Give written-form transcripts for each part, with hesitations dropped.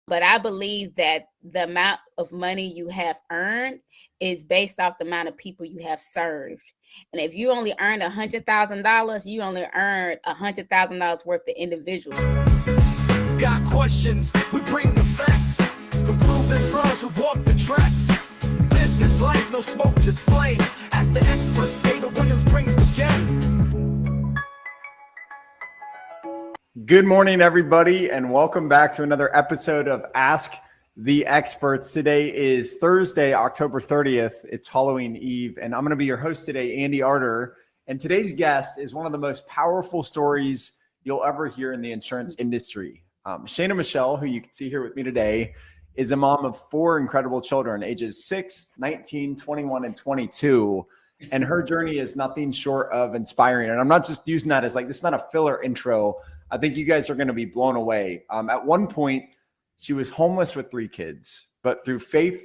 But I believe that the amount of money you have earned is based off the amount of people you have served. And if you only earned $100,000, you only earned $100,000 worth of individuals. Got questions, we bring the facts. From proven pros who walk the tracks. Business life, no smoke, just flames. As the experts, Data Williams brings the game. Good morning, everybody, and welcome back to another episode of Ask the Experts. Today is Thursday, October 30th. It's Halloween Eve, and I'm going to be your host today, Andy Arter. And today's guest is one of the most powerful stories you'll ever hear in the insurance industry. Shana Michelle, who you can see here with me today, is a mom of four incredible children, ages 6, 19, 21, and 22. And her journey is nothing short of inspiring. And I'm not just using that as like, this is not a filler intro. I think you guys are going to be blown away. At one point, she was homeless with 3 kids, but through faith,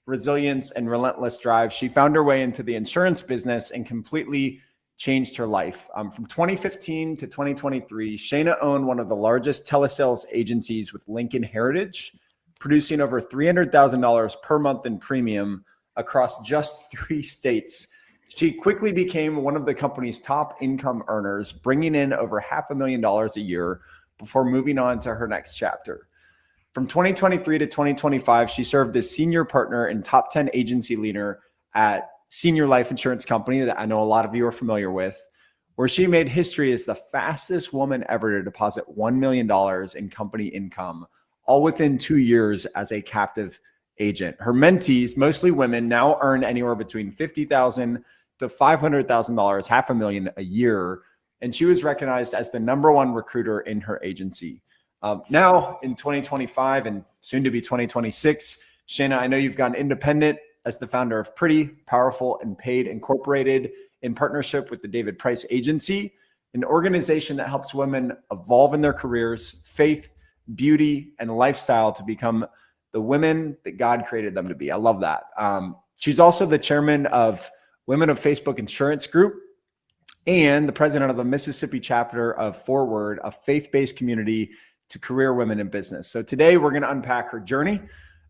resilience, and relentless drive, she found her way into the insurance business and completely changed her life. From 2015 to 2023, Shana owned one of the largest telesales agencies with Lincoln Heritage, producing over $300,000 per month in premium across just 3 states. She quickly became one of the company's top income earners, bringing in over $500,000 a year before moving on to her next chapter. From 2023 to 2025, she served as senior partner and top 10 agency leader at Senior Life Insurance Company that I know a lot of you are familiar with, where she made history as the fastest woman ever to deposit $1 million in company income, all within 2 years as a captive agent. Her mentees, mostly women, now earn anywhere between $50,000 to $500,000, $500,000 a year. And she was recognized as the #1 recruiter in her agency. Now in 2025 and soon to be 2026, Shana, I know you've gone independent as the founder of Pretty, Powerful, and Paid Incorporated in partnership with the David Price Agency, an organization that helps women evolve in their careers, faith, beauty, and lifestyle to become the women that God created them to be. I love that. She's also the chairman of Women of Facebook Insurance Group and the president of the Mississippi chapter of Forward, a faith-based community to career women in business. So today we're going to unpack her journey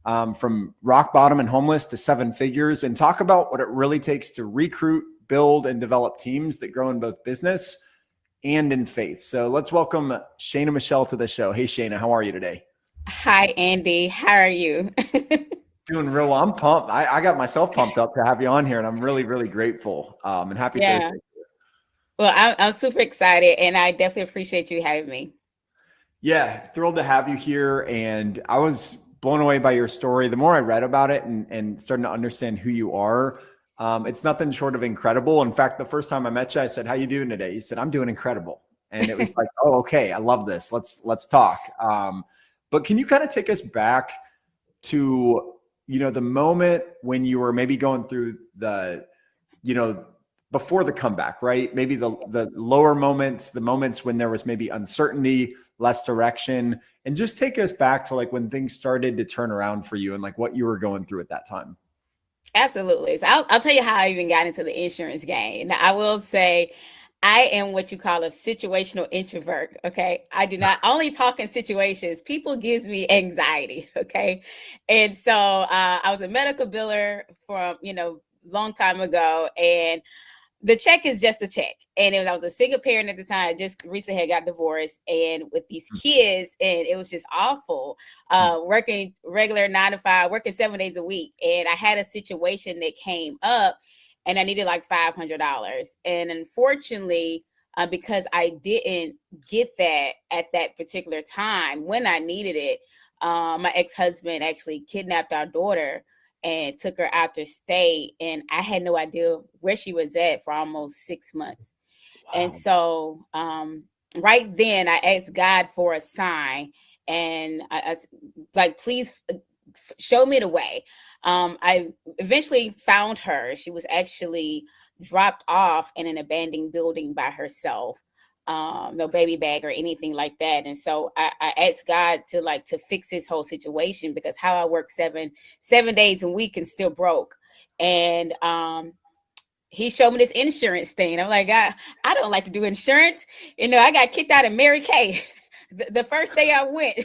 from rock bottom and homeless to 7 figures and talk about what it really takes to recruit, build, and develop teams that grow in both business and in faith. So let's welcome Shana Michelle to the show. Hey, Shana, how are you today? Hi, Andy. How are you? Doing real well. I'm pumped. I got myself pumped up to have you on here, and I'm really, really grateful and happy Thursday. Well, I'm super excited, and I definitely appreciate you having me. Yeah, thrilled to have you here. And I was blown away by your story. The more I read about it and starting to understand who you are, it's nothing short of incredible. In fact, the first time I met you, I said, "How you doing today?" You said, "I'm doing incredible." And it was like, oh, okay, I love this. Let's talk. But can you kind of take us back to, the moment when you were maybe going through the, before the comeback, right? Maybe the lower moments, the moments when there was maybe uncertainty, less direction, and just take us back to like when things started to turn around for you and like what you were going through at that time. Absolutely. So I'll tell you how I even got into the insurance game. Now, I will say I am what you call a situational introvert. Okay. I do not only talk in situations. People gives me anxiety. Okay. And so I was a medical biller from, long time ago. And the check is just a check. And I was a single parent at the time. I just recently had got divorced and with these kids, and it was just awful. Working regular 9 to 5, working 7 days a week. And I had a situation that came up and I needed like $500. And unfortunately, because I didn't get that at that particular time when I needed it, my ex-husband actually kidnapped our daughter and took her out to state. And I had no idea where she was at for almost 6 months. Wow. And so right then I asked God for a sign, and I like, please show me the way. I eventually found her. She was actually dropped off in an abandoned building by herself. No baby bag or anything like that. And so I asked God to fix this whole situation, because how I work seven days a week and still broke. And he showed me this insurance thing. I'm like, I don't like to do insurance. I got kicked out of Mary Kay the first day I went.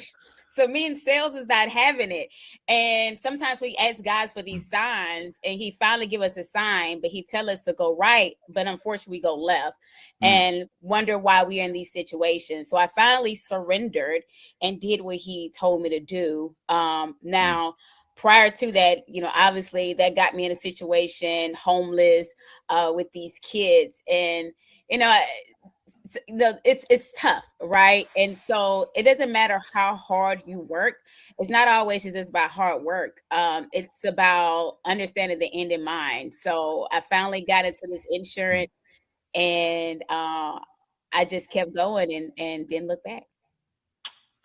So me and sales is not having it. And sometimes we ask guys for these signs, and he finally give us a sign, but he tell us to go right, but unfortunately we go left and wonder why we're in these situations. So I finally surrendered and did what he told me to do. Now, prior to that, obviously that got me in a situation, homeless, with these kids. And, it's tough, right? And so it doesn't matter how hard you work. It's not always just about hard work. It's about understanding the end in mind. So I finally got into this insurance, and I just kept going and didn't look back.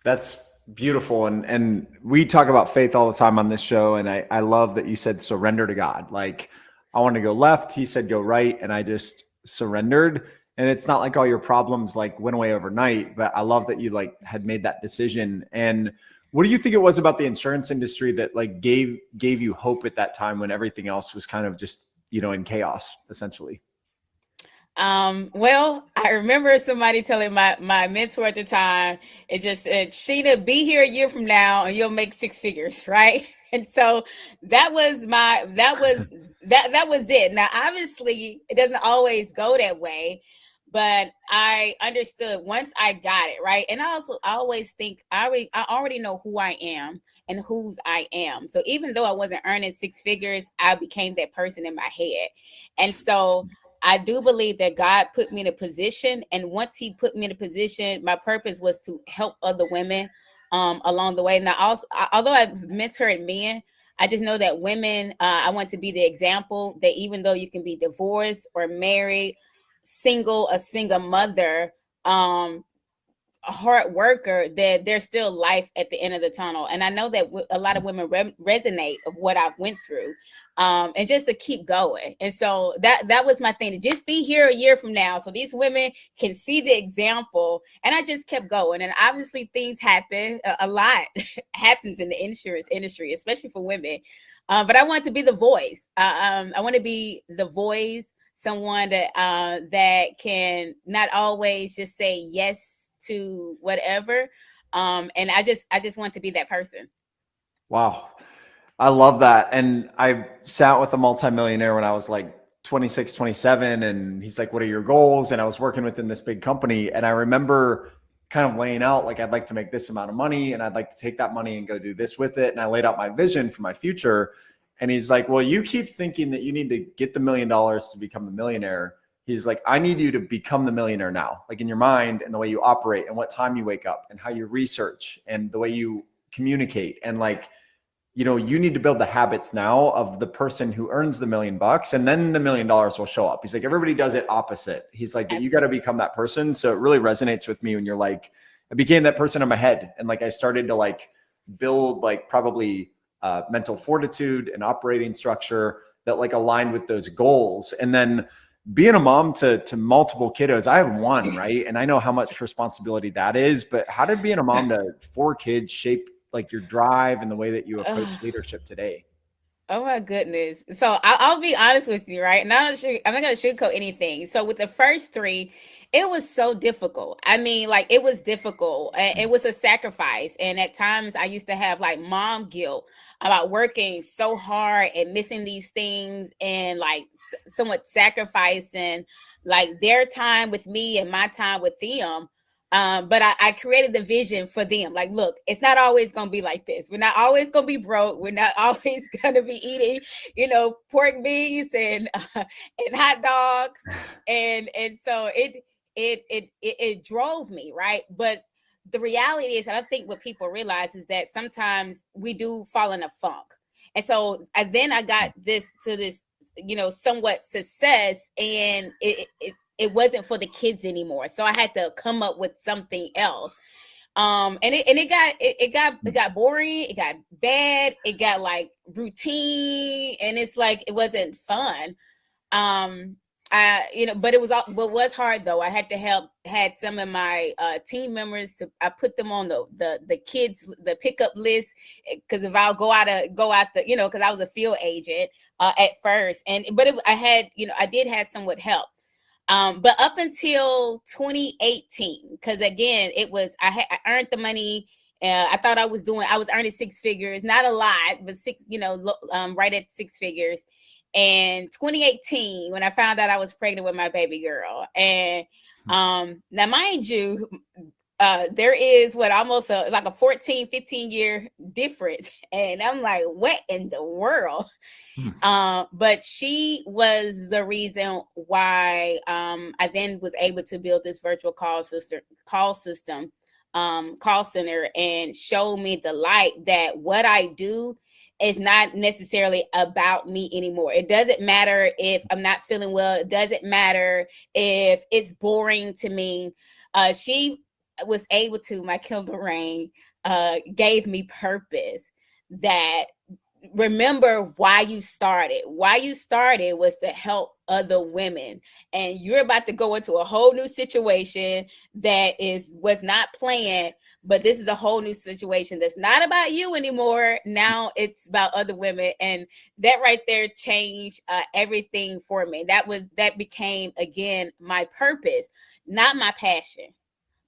That's beautiful. And we talk about faith all the time on this show. And I love that you said surrender to God. Like, I want to go left. He said go right. And I just surrendered. And it's not like all your problems like went away overnight, but I love that you like had made that decision. And what do you think it was about the insurance industry that like gave you hope at that time when everything else was kind of just, in chaos, essentially? Well, I remember somebody telling my mentor at the time, it just said, Sheena, be here a year from now and you'll make six figures, right? And so that was it. Now, obviously, it doesn't always go that way, but I understood once I got it, right? And I always think I already know who I am and whose I am. So even though I wasn't earning six figures, I became that person in my head. And so I do believe that God put me in a position, and once he put me in a position, my purpose was to help other women along the way. Now, also, although I've mentored men, I just know that women, I want to be the example that even though you can be divorced or married, a single mother, a hard worker, that there's still life at the end of the tunnel. And I know that a lot of women resonate of what I've went through, and just to keep going. And so that was my thing, to just be here a year from now so these women can see the example. And I just kept going. And obviously things happen, a lot happens in the insurance industry, especially for women. But I want to be the voice. I want to be the voice, someone that can not always just say yes to whatever. And I just want to be that person. Wow. I love that. And I sat with a multimillionaire when I was like 26, 27, and he's like, what are your goals? And I was working within this big company. And I remember kind of laying out, like, I'd like to make this amount of money and I'd like to take that money and go do this with it. And I laid out my vision for my future. And he's like, well, you keep thinking that you need to get the $1 million to become the millionaire. He's like, I need you to become the millionaire now, like in your mind and the way you operate and what time you wake up and how you research and the way you communicate. And like, you need to build the habits now of the person who earns the $1 million, and then the $1 million will show up. He's like, everybody does it opposite. He's like, but you got to become that person. So it really resonates with me when you're like, I became that person in my head. And like, I started to like build like probably mental fortitude and operating structure that like aligned with those goals. And then being a mom to multiple kiddos, I have one, right? And I know how much responsibility that is, but how did being a mom to 4 kids shape like your drive and the way that you approach leadership today? Oh my goodness. So I'll be honest with you, right? I'm not going to sugarcoat anything. So with the first 3, it was so difficult. I mean, like, it was difficult. It was a sacrifice. And at times I used to have like mom guilt about working so hard and missing these things and like somewhat sacrificing like their time with me and my time with them. But I created the vision for them. Like, look, it's not always going to be like this. We're not always going to be broke. We're not always going to be eating, pork beans and hot dogs. And so it drove me, right? But the reality is, and I think what people realize is that sometimes we do fall in a funk. And so then I got this somewhat success, and it wasn't for the kids anymore. So I had to come up with something else. And it got boring. It got bad. It got like routine, and it's like, it wasn't fun. But what was hard though, I had some of my team members I put them on the kids, the pickup list, because if I'll go out the, because I was a field agent at first, I did have somewhat help. But up until 2018, because again, I earned the money I thought I was earning six figures, not a lot, but right at six figures. And 2018, when I found out I was pregnant with my baby girl. And now, mind you, there is almost like a 14, 15 year difference. And I'm like, what in the world? But she was the reason why I then was able to build this virtual call system, call center, and show me the light that what I do is not necessarily about me anymore. It doesn't matter if I'm not feeling well. It doesn't matter if it's boring to me. She was able to, my Kendall Rain, gave me purpose. That remember why you started. Why you started was to help other women, and you're about to go into a whole new situation that was not planned, but this is a whole new situation that's not about you anymore. Now it's about other women, and that right there changed everything for me. That became again my purpose, not my passion,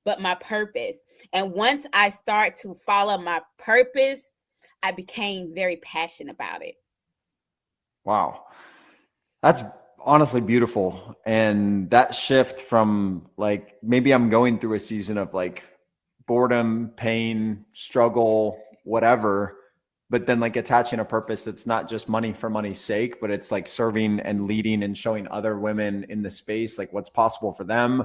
but my purpose. And once I start to follow my purpose, I became very passionate about it. Wow. That's honestly beautiful. And that shift from like, maybe I'm going through a season of like boredom, pain, struggle, whatever, but then like attaching a purpose that's not just money for money's sake, but it's like serving and leading and showing other women in the space, like what's possible for them.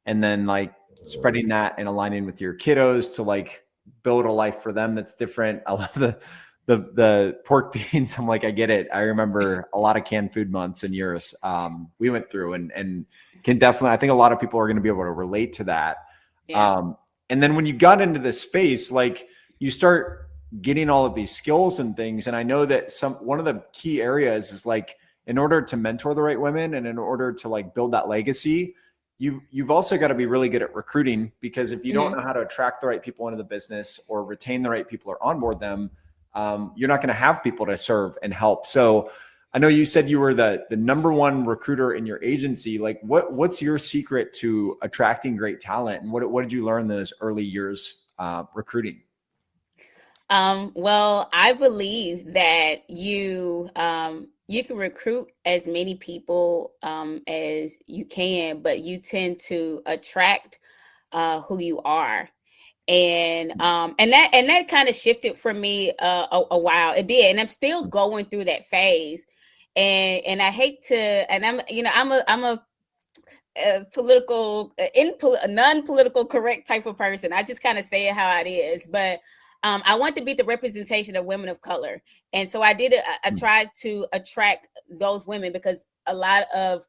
And then like spreading that and aligning with your kiddos to like build a life for them that's different. I love the pork beans. I'm like, I get it. I remember a lot of canned food months and years we went through, and can definitely, I think a lot of people are going to be able to relate to that. Yeah. And then when you got into this space, like you start getting all of these skills and things. And I know that one of the key areas is like, in order to mentor the right women and in order to like build that legacy, you've also got to be really good at recruiting, because if you don't know how to attract the right people into the business or retain the right people or onboard them, you're not going to have people to serve and help. So I know you said you were the number one recruiter in your agency. Like what's your secret to attracting great talent? And what did you learn those early years recruiting? Well, I believe that you can recruit as many people as you can, but you tend to attract who you are. And that kind of shifted for me a while. It did, and I'm still going through that phase. And I hate to, and I'm a non-political correct type of person. I just kind of say it how it is, but I want to be the representation of women of color. And so I tried to attract those women, because a lot of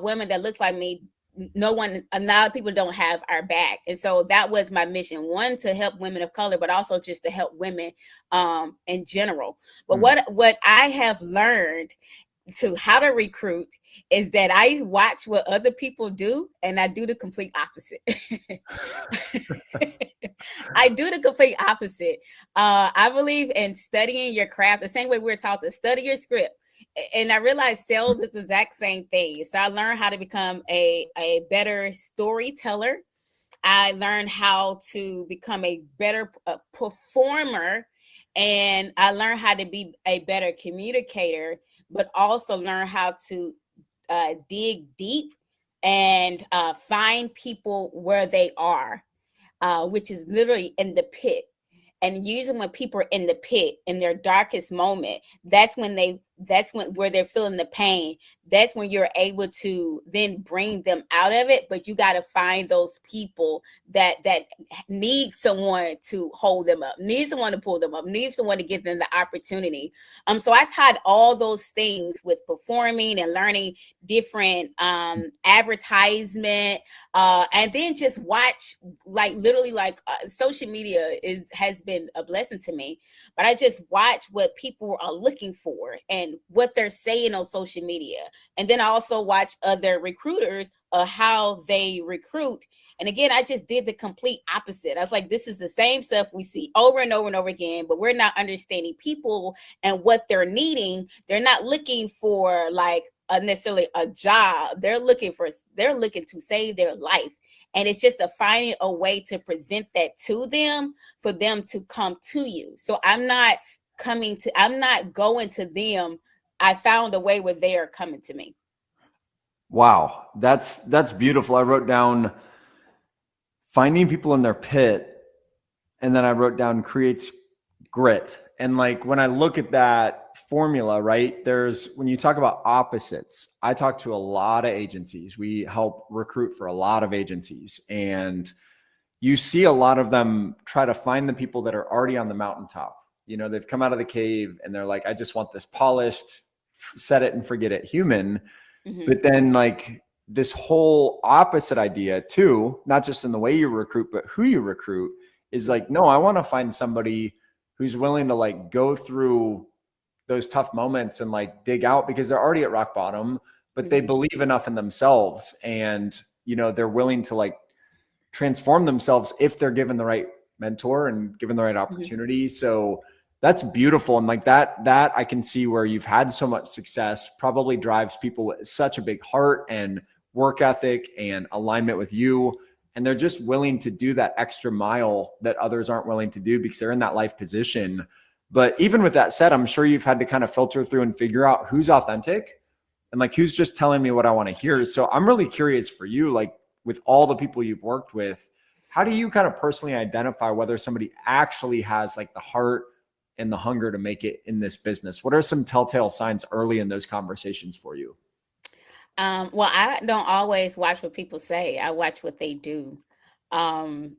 women that looks like me, a lot of people don't have our back. And so that was my mission. One, to help women of color, but also just to help women in general. But what I have learned to how to recruit is that I watch what other people do, and I do the complete opposite. I do the complete opposite. I believe in studying your craft the same way we're taught to study your script. And I realized sales is the exact same thing. So I learned how to become a better storyteller. I learned how to become a better performer, and I learned how to be a better communicator, but also learn how to dig deep and find people where they are, which is literally in the pit. And usually when people are in the pit, in their darkest moment, that's where they're feeling the pain. That's when you're able to then bring them out of it. But you got to find those people that need someone to hold them up, need someone to pull them up, need someone to give them the opportunity. So I tied all those things with performing and learning different advertisement, and then just watch, like literally, like social media has been a blessing to me. But I just watch what people are looking for and what they're saying on social media. And then I also watch other recruiters, how they recruit. And again, I just did the complete opposite. I was like, this is the same stuff we see over and over and over again, but we're not understanding people and what they're needing. They're not looking for like necessarily a job. They're looking to save their life. And it's just finding a way to present that to them for them to come to you. So I'm not going to them. I found a way where they are coming to me. Wow. That's beautiful. I wrote down finding people in their pit. And then I wrote down creates grit. And like, when I look at that formula, right, when you talk about opposites, I talk to a lot of agencies. We help recruit for a lot of agencies, and you see a lot of them try to find the people that are already on the mountaintop. They've come out of the cave and they're like, I just want this polished, set it and forget it human. Mm-hmm. But then like this whole opposite idea too, not just in the way you recruit, but who you recruit, is like, no, I want to find somebody who's willing to like go through those tough moments and like dig out, because they're already at rock bottom, but mm-hmm. they believe enough in themselves, and they're willing to like transform themselves if they're given the right mentor and given the right opportunity. Mm-hmm. So that's beautiful. And like that I can see where you've had so much success probably drives people with such a big heart and work ethic and alignment with you. And they're just willing to do that extra mile that others aren't willing to do because they're in that life position. But even with that said, I'm sure you've had to kind of filter through and figure out who's authentic and like who's just telling me what I want to hear. So I'm really curious for you, like with all the people you've worked with, how do you kind of personally identify whether somebody actually has like the heart and the hunger to make it in this business? What are some telltale signs early in those conversations for you? Well, I don't always watch what people say. I watch what they do. I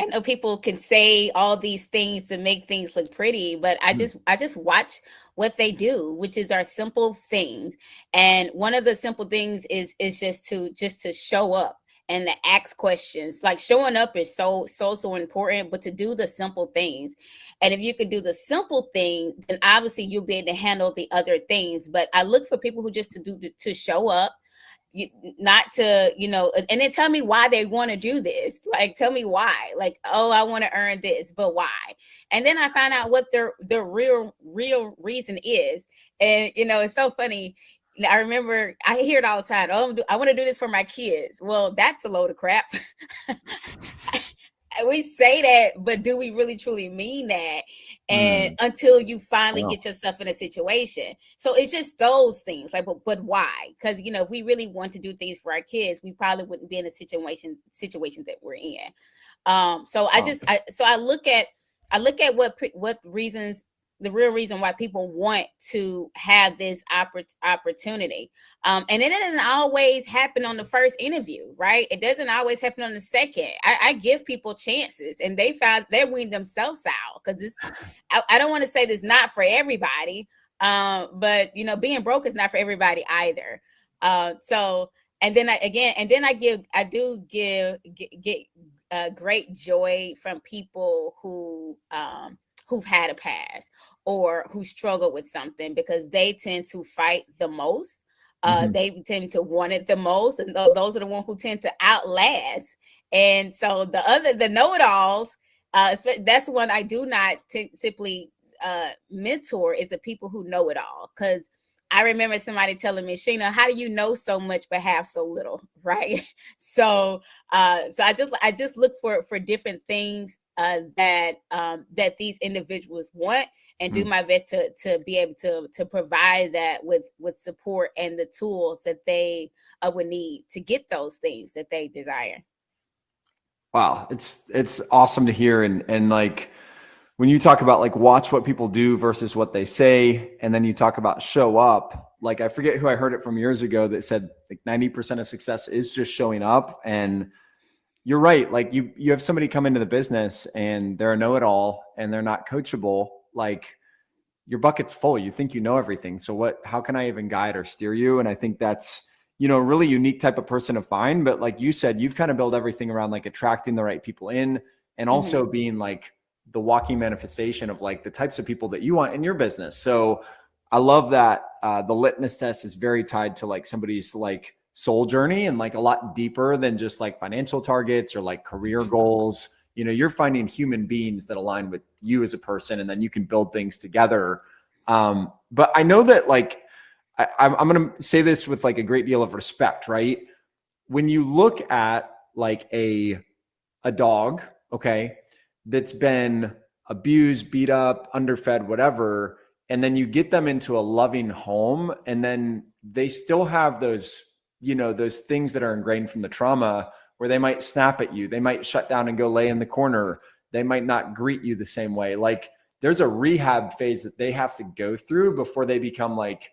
know people can say all these things to make things look pretty, but I just watch what they do, which is our simple things. And one of the simple things is just to show up and to ask questions. Like showing up is so important, but to do the simple things. And if you can do the simple things, then obviously you'll be able to handle the other things. But I look for people who just to show up, not to, and then tell me why they want to do this. Like, tell me why. Like, oh, I want to earn this, but why? And then I find out what their real reason is. And, it's so funny. I remember I hear it all the time. Oh, I want to do this for my kids. Well, that's a load of crap. We say that, but do we really truly mean that? And until you finally get yourself in a situation. So it's just those things like, but why? Because, if we really want to do things for our kids, we probably wouldn't be in a situation that we're in. So I look at what reasons, the real reason why people want to have this opportunity. And it doesn't always happen on the first interview, right? It doesn't always happen on the second. I give people chances, and they wean themselves out, because I don't want to say this not for everybody, but being broke is not for everybody either. And then I do get great joy from people who've had a past or who struggle with something, because they tend to fight the most. They tend to want it the most. And those are the ones who tend to outlast. And so the know-it-alls, that's the one I do not typically mentor, is the people who know it all. Because I remember somebody telling me, Sheena, how do you know so much but have so little? Right. So I just look for different things that these individuals want, and do my best to be able to provide that with support and the tools that they would need to get those things that they desire. Wow. It's awesome to hear. And like, when you talk about like watch what people do versus what they say, and then you talk about show up, like I forget who I heard it from years ago that said like 90% of success is just showing up. And you're right. Like you have somebody come into the business and they're a know-it-all and they're not coachable. Like your bucket's full. You think you know everything. So how can I even guide or steer you? And I think that's, a really unique type of person to find. But like you said, you've kind of built everything around like attracting the right people in, and also being like the walking manifestation of like the types of people that you want in your business. So I love that the litmus test is very tied to like somebody's like soul journey, and like a lot deeper than just like financial targets or like career goals. You're finding human beings that align with you as a person, and then you can build things together. But I know that like, I'm going to say this with like a great deal of respect, right? When you look at like a dog, okay, that's been abused, beat up, underfed, whatever, and then you get them into a loving home, and then they still have those, those things that are ingrained from the trauma where they might snap at you, they might shut down and go lay in the corner, they might not greet you the same way. Like there's a rehab phase that they have to go through before they become like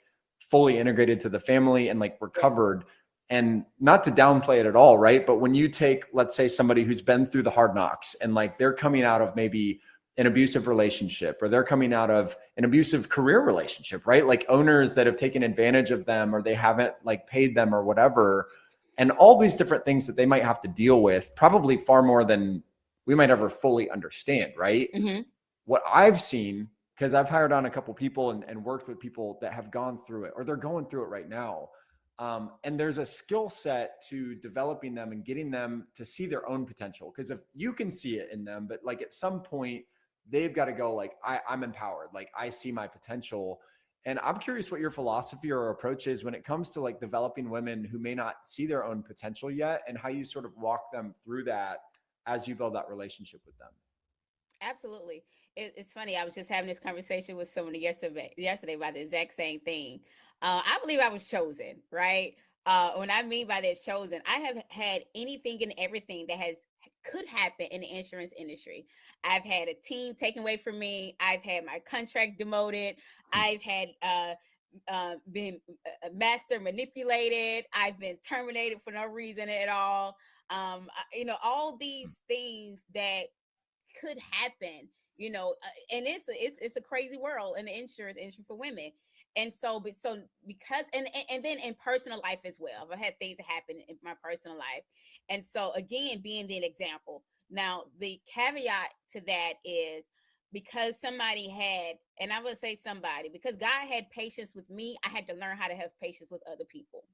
fully integrated to the family and like recovered. And not to downplay it at all, right? But when you take, let's say, somebody who's been through the hard knocks and like they're coming out of maybe an abusive relationship, or they're coming out of an abusive career relationship, right? Like owners that have taken advantage of them, or they haven't like paid them or whatever. And all these different things that they might have to deal with, probably far more than we might ever fully understand, right? Mm-hmm. What I've seen, because I've hired on a couple people and worked with people that have gone through it, or they're going through it right now. And there's a skill set to developing them and getting them to see their own potential. Because if you can see it in them, but like at some point they've got to go like, I'm empowered. Like I see my potential. And I'm curious what your philosophy or approach is when it comes to like developing women who may not see their own potential yet, and how you sort of walk them through that as you build that relationship with them. Absolutely. It's funny. I was just having this conversation with someone yesterday about the exact same thing. I believe I was chosen, right? When I mean by that chosen, I have had anything and everything that could happen in the insurance industry. I've had a team taken away from me. I've had my contract demoted. I've had been master manipulated. I've been terminated for no reason at all. All these things that could happen, and it's a crazy world in the insurance industry for women. And so because and then in personal life as well, I've had things that happen in my personal life. And so again, being the example. Now the caveat to that is, because somebody had, and I would say somebody, because God had patience with me, I had to learn how to have patience with other people.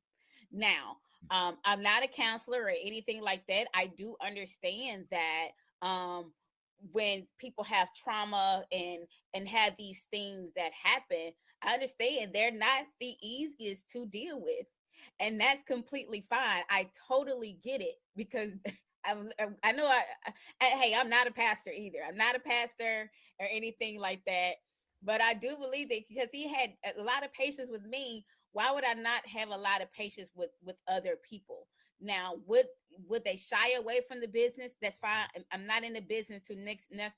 Now, I'm not a counselor or anything like that. I do understand that when people have trauma and have these things that happen, I understand they're not the easiest to deal with. And that's completely fine. I totally get it, because I know hey, I'm not a pastor either. I'm not a pastor or anything like that. But I do believe that because he had a lot of patience with me, why would I not have a lot of patience with other people? Now, would they shy away from the business? That's fine. I'm not in the business to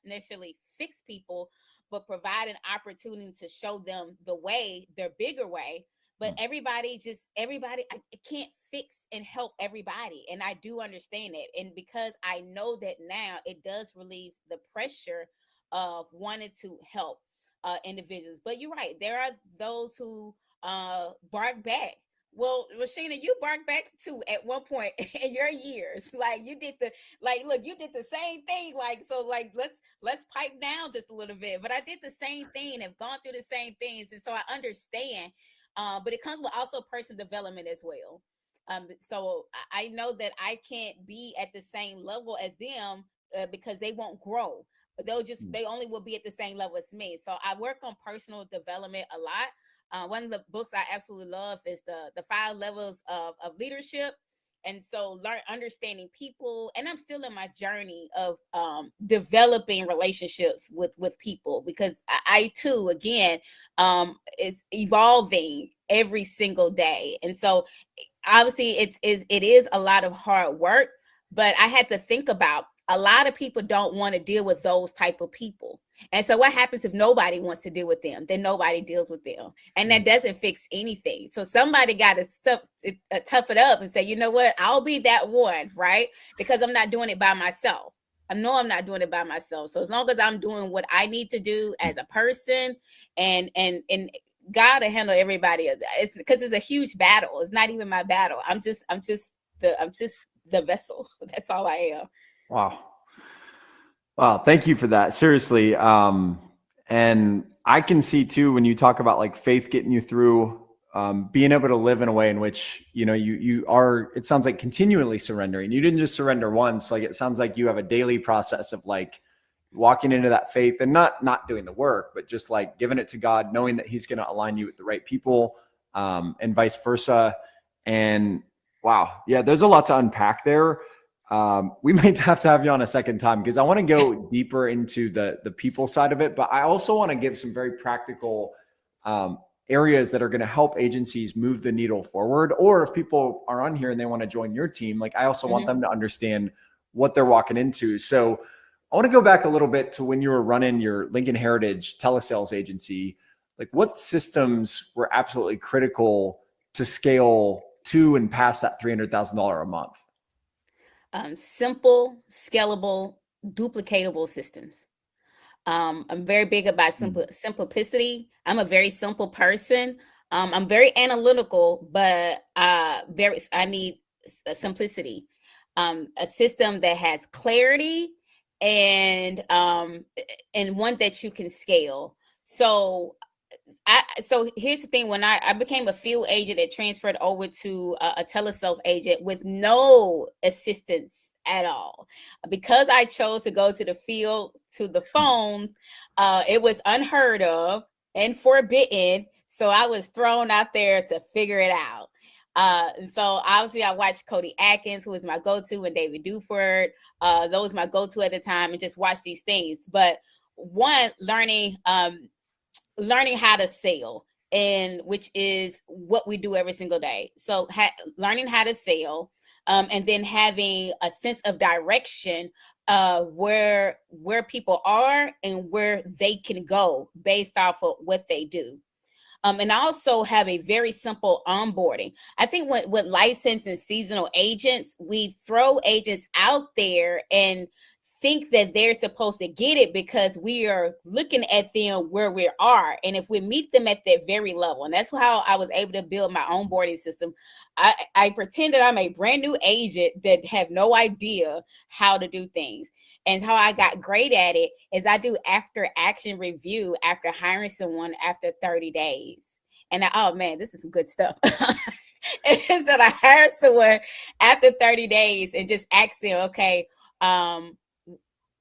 necessarily fix people, but provide an opportunity to show them the way, their bigger way. But everybody, I can't fix and help everybody. And I do understand that. And because I know that now, it does relieve the pressure of wanting to help individuals. But you're right. There are those who bark back. Well, Sheena, you barked back too at one point in your years. Like you did you did the same thing. Let's pipe down just a little bit. But I did the same thing and have gone through the same things. And so I understand. But it comes with also personal development as well. So I know that I can't be at the same level as them because they won't grow. They only will be at the same level as me. So I work on personal development a lot. One of the books I absolutely love is the 5 levels of leadership. And so understanding people, and I'm still in my journey of developing relationships with people, because I too, again, is evolving every single day. And so obviously it is a lot of hard work, but I had to think about, a lot of people don't want to deal with those type of people. And so what happens if nobody wants to deal with them? Then nobody deals with them. And that doesn't fix anything. So somebody got to tough it up and say, you know what, I'll be that one, right? Because I'm not doing it by myself. I know I'm not doing it by myself. So as long as I'm doing what I need to do as a person, and God will handle everybody. It's because it's a huge battle. It's not even my battle. I'm just the vessel. That's all I am. Wow. Thank you for that. Seriously. And I can see too, when you talk about like faith getting you through, being able to live in a way in which, you are, it sounds like continually surrendering. You didn't just surrender once. Like, it sounds like you have a daily process of like walking into that faith and not doing the work, but just like giving it to God, knowing that he's going to align you with the right people, and vice versa. And wow. Yeah, there's a lot to unpack there. We might have to have you on a second time because I want to go deeper into the people side of it, but I also want to give some very practical areas that are going to help agencies move the needle forward. Or if people are on here and they want to join your team, like I also want them to understand what they're walking into. So I want to go back a little bit to when you were running your Lincoln Heritage telesales agency. Like what systems were absolutely critical to scale to and past that $300,000 a month? Simple, scalable, duplicatable systems. I'm very big about simplicity. I'm a very simple person. I'm very analytical, but I need simplicity. A system that has clarity and one that you can scale. So here's the thing. When I became a field agent, it transferred over to a telesales agent with no assistance at all. Because I chose to go to the field, to the phone, it was unheard of and forbidden. So I was thrown out there to figure it out. So obviously I watched Cody Atkins, who was my go-to, and David Duford. Those were my go-to at the time, and just watch these things. But one, learning how to sell, and which is what we do every single day. So learning how to sell, and then having a sense of direction, where people are and where they can go based off of what they do. And also have a very simple onboarding. I think with licensed and seasonal agents, we throw agents out there and think that they're supposed to get it because we are looking at them where we are. And if we meet them at that very level, and that's how I was able to build my onboarding system. I pretend that I'm a brand new agent that have no idea how to do things. And how I got great at it is I do after action review after hiring someone after 30 days. And oh man, this is some good stuff. And so I hired someone after 30 days and just asked them, okay,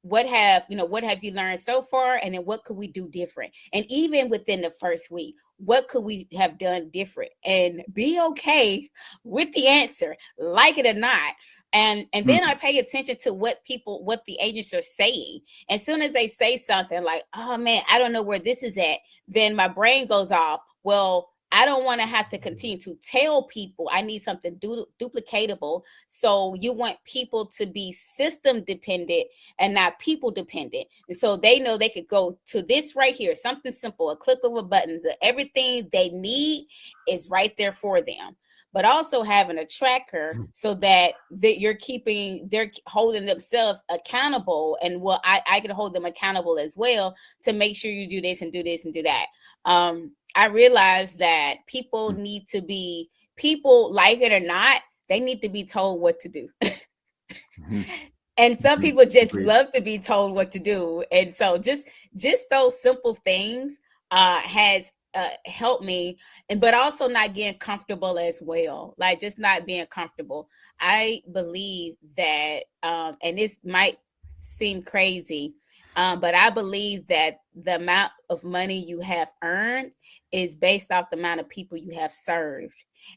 what have you learned so far? And then what could we do different? And even within the first week, what could we have done different? And be okay with the answer, like it or not. And then I pay attention to what the agents are saying. As soon as they say something like, oh man, I don't know where this is at, then my brain goes off. Well, I don't want to have to continue to tell people. I need something duplicatable. So you want people to be system dependent and not people dependent. And so they know they could go to this right here, something simple, a click of a button. Everything they need is right there for them. But also having a tracker so that they're holding themselves accountable. And I can hold them accountable as well to make sure you do this and do this and do that. I realized that people, like it or not, they need to be told what to do. And some people just love to be told what to do. And so just those simple things has helped me, but also not getting comfortable as well. Like just not being comfortable. I believe that, and this might seem crazy, but I believe that the amount of money you have earned is based off the amount of people you have served.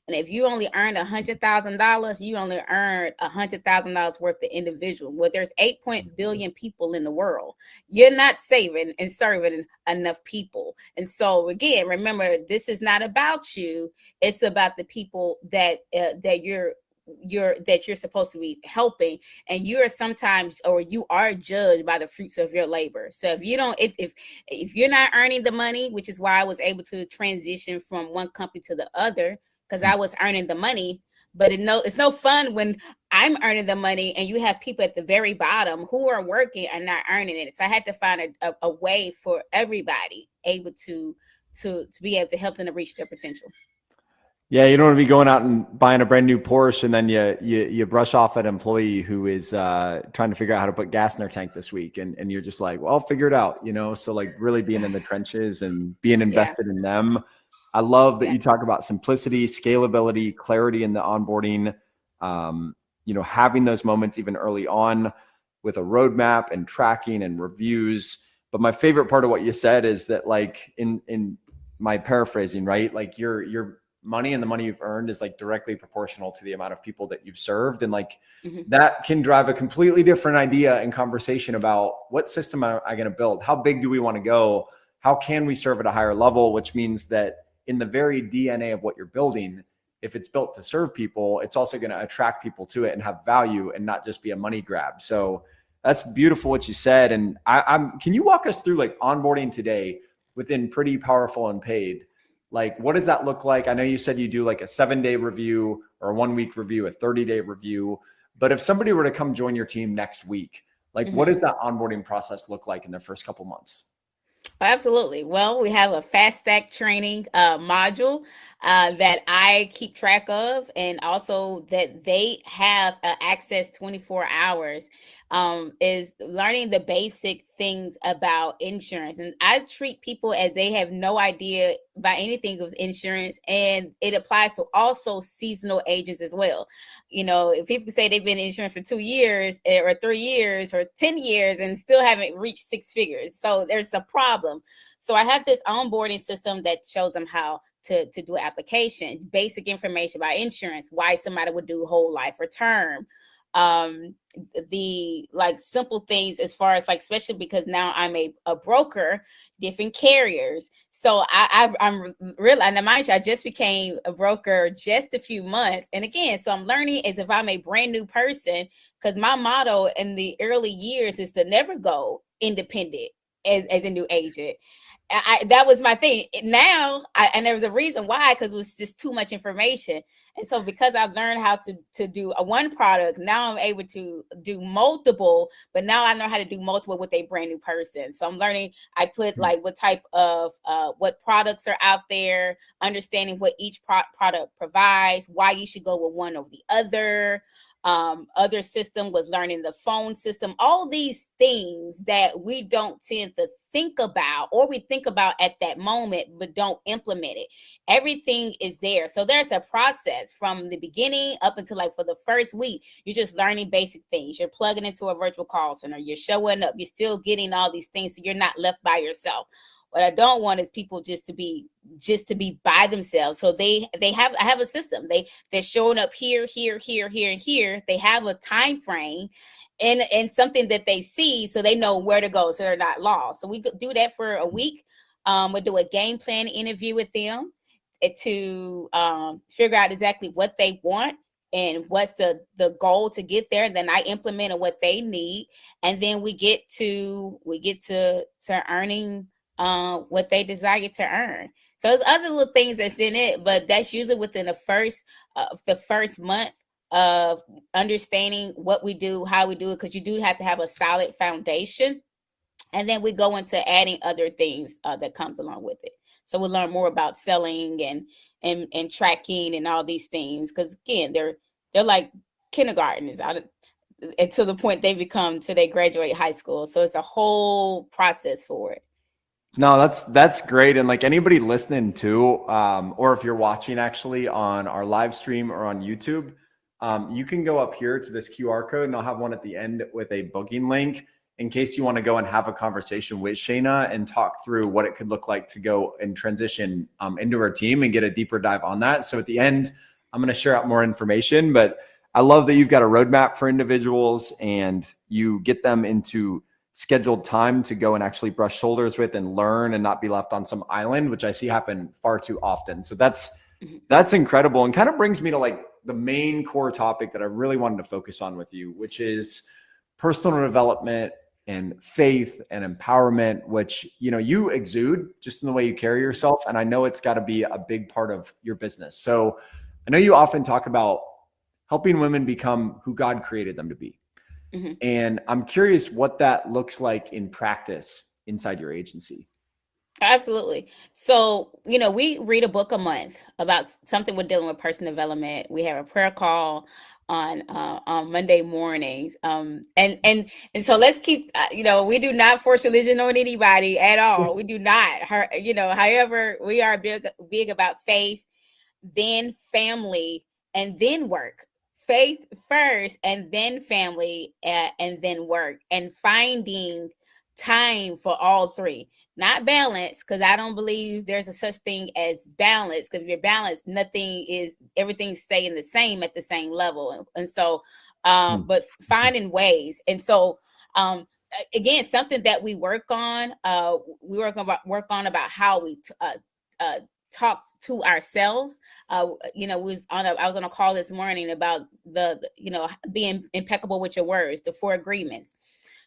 And if you only earned $100,000, you only earned $100,000 worth of individual. Well, there's 8 billion people in the world. You're not saving and serving enough people. And so again, remember, this is not about you. It's about the people that you're supposed to be helping, and you are judged by the fruits of your labor. So if you're not earning the money, which is why I was able to transition from one company to the other, because I was earning the money. But it's no fun when I'm earning the money and you have people at the very bottom who are working and not earning it. So I had to find a way for everybody able to be able to help them to reach their potential. Yeah, you don't want to be going out and buying a brand new Porsche and then you brush off an employee who is trying to figure out how to put gas in their tank this week, and you're just like, well, I'll figure it out, So like really being in the trenches and being invested in them. I love that you talk about simplicity, scalability, clarity in the onboarding. Having those moments even early on with a roadmap and tracking and reviews. But my favorite part of what you said is that, like, in my paraphrasing, right? Like you're money, and the money you've earned is like directly proportional to the amount of people that you've served. And like Mhm. that can drive a completely different idea and conversation about what system am I going to build? How big do we want to go? How can we serve at a higher level? Which means that in the very DNA of what you're building, if it's built to serve people, it's also going to attract people to it and have value and not just be a money grab. So that's beautiful what you said. And can you walk us through like onboarding today within Pretty Powerful and Paid? Like, what does that look like? I know you said you do like a 7-day review or a 1-week review, a 30-day review. But if somebody were to come join your team next week, like what does that onboarding process look like in their first couple months? Absolutely. Well, we have a fast stack training module that I keep track of, and also that they have access 24 hours. Is learning the basic things about insurance. And I treat people as they have no idea about anything with insurance, and it applies to also seasonal agents as well. You know, if people say they've been in insurance for 2 years or 3 years or 10 years and still haven't reached 6 figures, so there's a problem. So I have this onboarding system that shows them how to do an application, basic information about insurance, why somebody would do whole life or term, the like simple things as far as like, especially because now I'm a broker, different carriers. So I'm really, and mind you, I just became a broker just a few months. And again, so I'm learning as if I'm a brand new person, because my motto in the early years is to never go independent as a new agent. That was my thing. Now, and there was a reason why, because it was just too much information. And so because I've learned how to do a one product, now I'm able to do multiple, but now I know how to do multiple with a brand new person. So I'm learning, I put like what type of, what products are out there, understanding what each product provides, why you should go with one over the other. Other system was learning the phone system, all these things that we don't tend to think about, or we think about at that moment but don't implement it. Everything is there. So there's a process from the beginning up until like for the first week. You're just learning basic things. You're plugging into a virtual call center, you're showing up, you're still getting all these things, so you're not left by yourself. What I don't want is people just to be by themselves. So I have a system. They're showing up here, and here. They have a time frame and something that they see, so they know where to go, so they're not lost. So we do that for a week. We'll do a game plan interview with them to figure out exactly what they want and what's the goal to get there. And then I implement what they need, and then we get to earning what they desire to earn. So there's other little things that's in it, but that's usually within the first month of understanding what we do, how we do it, because you do have to have a solid foundation. And then we go into adding other things that comes along with it. So we'll learn more about selling and tracking and all these things, because again, they're like kindergartners and to the point they become till they graduate high school. So it's a whole process for it. No, that's great. And like anybody listening too, or if you're watching actually on our live stream or on YouTube, you can go up here to this QR code, and I'll have one at the end with a booking link in case you want to go and have a conversation with Shayna and talk through what it could look like to go and transition into her team and get a deeper dive on that. So at the end, I'm going to share out more information, but I love that you've got a roadmap for individuals and you get them into scheduled time to go and actually brush shoulders with and learn and not be left on some island, which I see happen far too often. So that's incredible, and kind of brings me to like the main core topic that I really wanted to focus on with you, which is personal development and faith and empowerment, which, you know, you exude just in the way you carry yourself. And I know it's got to be a big part of your business. So I know you often talk about helping women become who God created them to be. Mm-hmm. And I'm curious what that looks like in practice inside your agency. Absolutely. So, you know, we read a book a month about something we're dealing with personal development. We have a prayer call on Monday mornings. And so let's keep, you know, we do not force religion on anybody at all. We do not, you know, however, we are big about faith, then family, and then work. Faith first, and then family, and then work, and finding time for all three. Not balance, because I don't believe there's a such thing as balance. Because if you're balanced, everything's staying the same at the same level. And so, but finding ways. And so, again, something that we work on. We work on about how we talk to ourselves. I was on a call this morning about being impeccable with your words, the 4 agreements.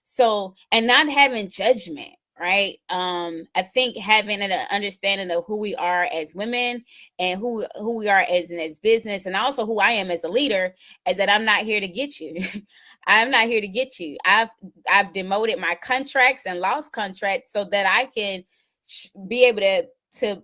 So, and not having judgment, right? I think having an understanding of who we are as women and who we are as business, and also who I am as a leader, is that I'm not here to get you. I'm not here to get you. I've demoted my contracts and lost contracts so that I can be able to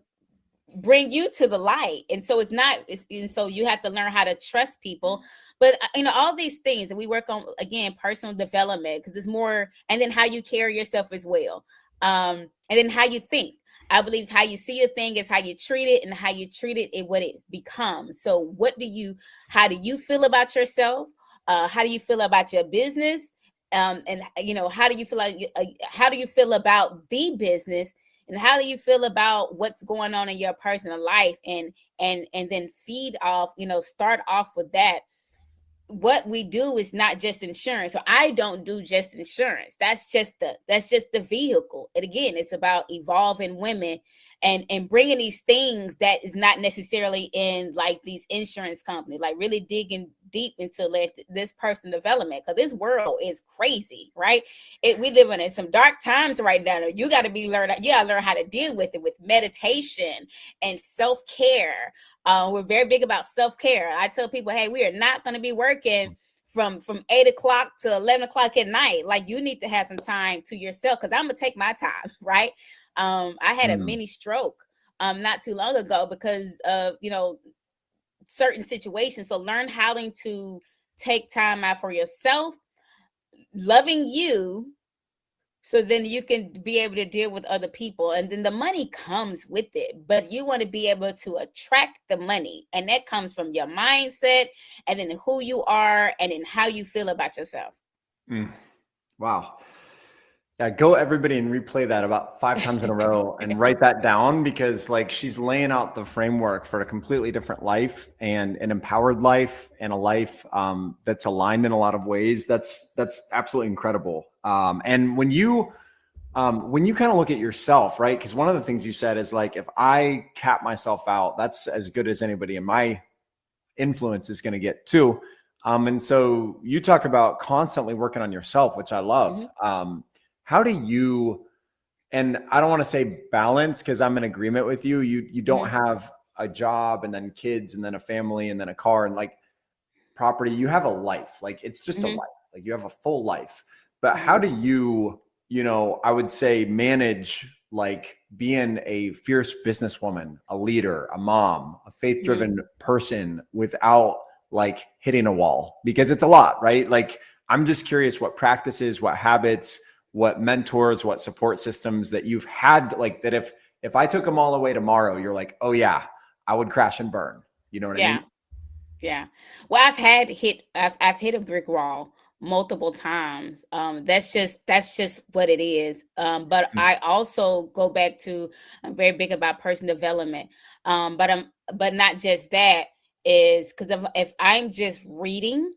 bring you to the light. And so and so you have to learn how to trust people. But all these things, and we work on, again, personal development, because it's more, and then how you carry yourself as well, and then how you think. I believe how you see a thing is how you treat it, and how you treat it is what it becomes. So how do you feel about yourself? How do you feel about your business? And how do you feel about the business? And how do you feel about what's going on in your personal life? And then feed off, start off with that. What we do is not just insurance. So I don't do just insurance. That's just the vehicle. And again, it's about evolving women and bringing these things that is not necessarily in like these insurance companies, like really digging deep into this personal development, because this world is crazy, right? We living in some dark times right now. You got to learn how to deal with it with meditation and self-care. We're very big about self-care. I tell people, hey, we are not going to be working from 8 o'clock to 11 o'clock at night. Like, you need to have some time to yourself, because I'm going to take my time, right? I had a mini stroke not too long ago because of, certain situations. So learn how to take time out for yourself, loving you, so then you can be able to deal with other people. And then the money comes with it, but you want to be able to attract the money. And that comes from your mindset, and then who you are, and then how you feel about yourself. Wow. Yeah, go everybody and replay that about 5 times in a row and write that down, because like, she's laying out the framework for a completely different life, and an empowered life, and a life that's aligned in a lot of ways. That's absolutely incredible. And when you kind of look at yourself, right? Because one of the things you said is like, if I cap myself out, that's as good as anybody in my influence is going to get too. And so you talk about constantly working on yourself, which I love. How do you, and I don't want to say balance, because I'm in agreement with you. You don't have a job and then kids and then a family and then a car and like property. You have a life. Like, it's just a life. Like, you have a full life. But how do you, I would say, manage like being a fierce businesswoman, a leader, a mom, a faith-driven person without like hitting a wall? Because it's a lot, right? Like, I'm just curious what practices, what habits, what mentors, what support systems that you've had, like, that if I took them all away tomorrow, you're like, oh yeah, I would crash and burn. You know what I mean? Yeah. Well, I've hit a brick wall multiple times. That's just what it is. But I also go back to, I'm very big about personal development. But not just that, is because if I'm just reading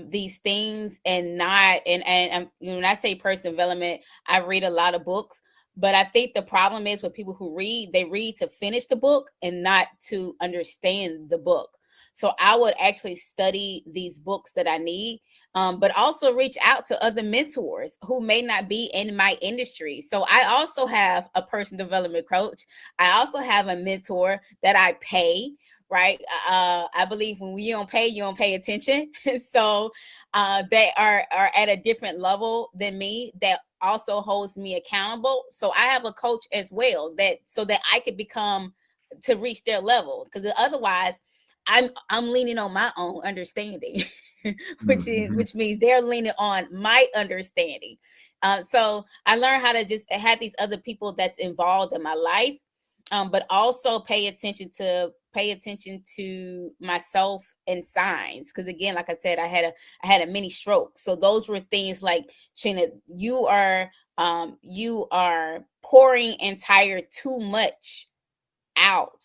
these things and not, and when I say personal development, I read a lot of books. But I think the problem is with people who read, they read to finish the book and not to understand the book. So I would actually study these books that I need, but also reach out to other mentors who may not be in my industry. So I also have a personal development coach. I also have a mentor that I pay. Right. I believe when you don't pay attention. So they are at a different level than me, that also holds me accountable. So I have a coach as well, so that I could to reach their level. Because otherwise I'm leaning on my own understanding, which means they're leaning on my understanding. So I learned how to just have these other people that's involved in my life, but also pay attention to myself and signs. Because again, like I said, I had a mini stroke. So those were things like, Sheena, you are pouring entire too much out,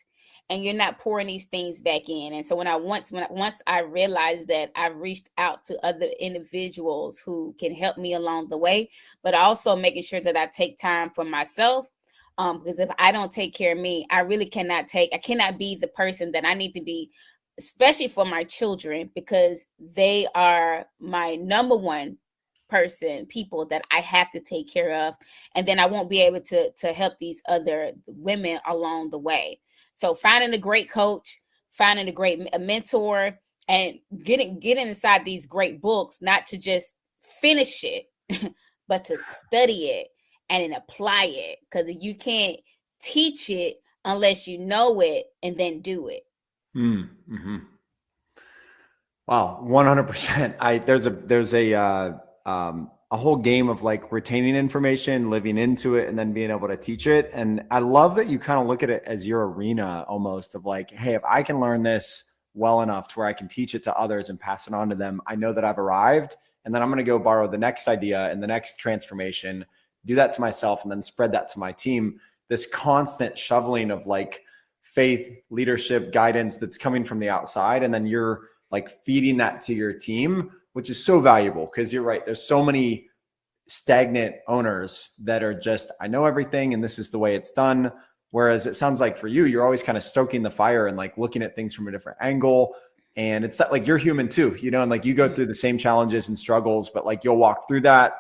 and you're not pouring these things back in. And so once I realized that, I've reached out to other individuals who can help me along the way, but also making sure that I take time for myself. Because if I don't take care of me, I cannot be the person that I need to be, especially for my children, because they are my number one people that I have to take care of. And then I won't be able to help these other women along the way. So finding a great coach, finding a mentor, and getting inside these great books, not to just finish it, but to study it and then apply it. Because you can't teach it unless you know it and then do it. Mm-hmm. Wow, 100%. There's a whole game of like retaining information, living into it, and then being able to teach it. And I love that you kind of look at it as your arena almost, of like, hey, if I can learn this well enough to where I can teach it to others and pass it on to them, I know that I've arrived. And then I'm going to go borrow the next idea and the next transformation, do that to myself, and then spread that to my team. This constant shoveling of like faith, leadership, guidance that's coming from the outside. And then you're like feeding that to your team, which is so valuable, because you're right. There's so many stagnant owners that are just, I know everything and this is the way it's done. Whereas it sounds like for you, you're always kind of stoking the fire and like looking at things from a different angle. And it's not like you're human too, you know, and like you go through the same challenges and struggles, but like you'll walk through that